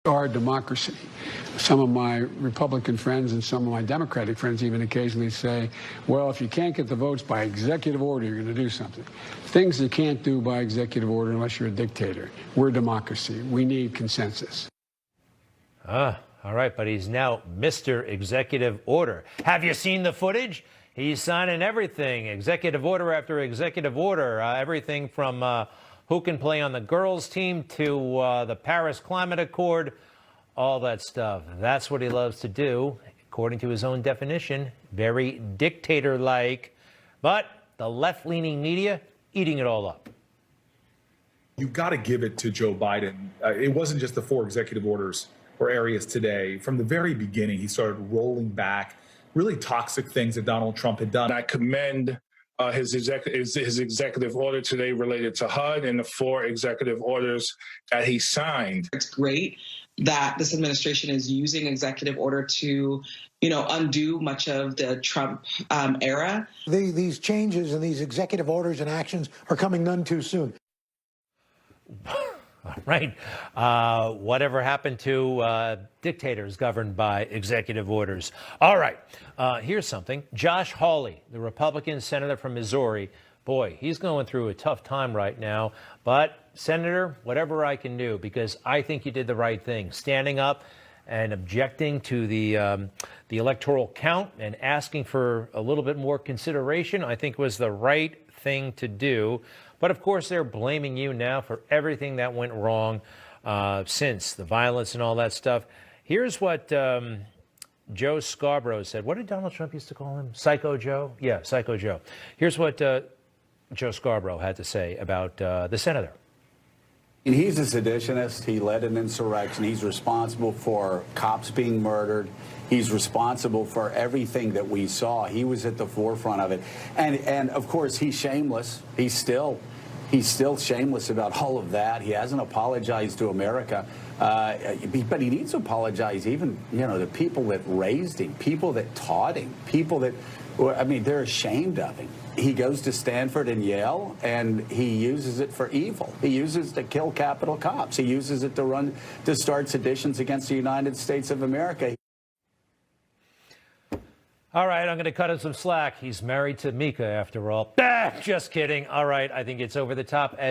Our democracy. Some of my Republican friends and some of my Democratic friends even occasionally say, well, if you can't get the votes by executive order, you're going to do something. Things you can't do by executive order unless you're a dictator. We're a democracy. We need consensus. All right, but he's now Mr. Executive Order. Have you seen the footage? He's signing everything, executive order after executive order, everything from who can play on the girls' team to the Paris Climate Accord, all that stuff. That's what he loves to do, according to his own definition, very dictator-like. But the left-leaning media eating it all up. You've got to give it to Joe Biden. It wasn't just the 4 executive orders or areas today. From the very beginning, he started rolling back really toxic things that Donald Trump had done. I commend his executive order today related to HUD and the 4 executive orders that he signed. It's great that this administration is using executive order to, undo much of the Trump era. These changes and these executive orders and actions are coming none too soon. All right. Whatever happened to dictators governed by executive orders? All right. Here's something. Josh Hawley, the Republican senator from Missouri, boy, he's going through a tough time right now. But, Senator, whatever I can do, because I think you did the right thing, standing up and objecting to the electoral count and asking for a little bit more consideration, I think was the right thing to do. But of course, they're blaming you now for everything that went wrong since the violence and all that stuff. Here's what Joe Scarborough said. What did Donald Trump used to call him? Psycho Joe? Yeah, Psycho Joe. Here's what Joe Scarborough had to say about the senator. He's a seditionist. He led an insurrection. He's responsible for cops being murdered. He's responsible for everything that we saw. He was at the forefront of it. And of course, he's shameless. He's still shameless about all of that. He hasn't apologized to America. But he needs to apologize even, the people that raised him, people that taught him, people that, they're ashamed of him. He goes to Stanford and Yale, and he uses it for evil. He uses it to kill Capitol cops. He uses it to start seditions against the United States of America. All right, I'm going to cut him some slack. He's married to Mika, after all. Just kidding. All right, I think it's over the top edge.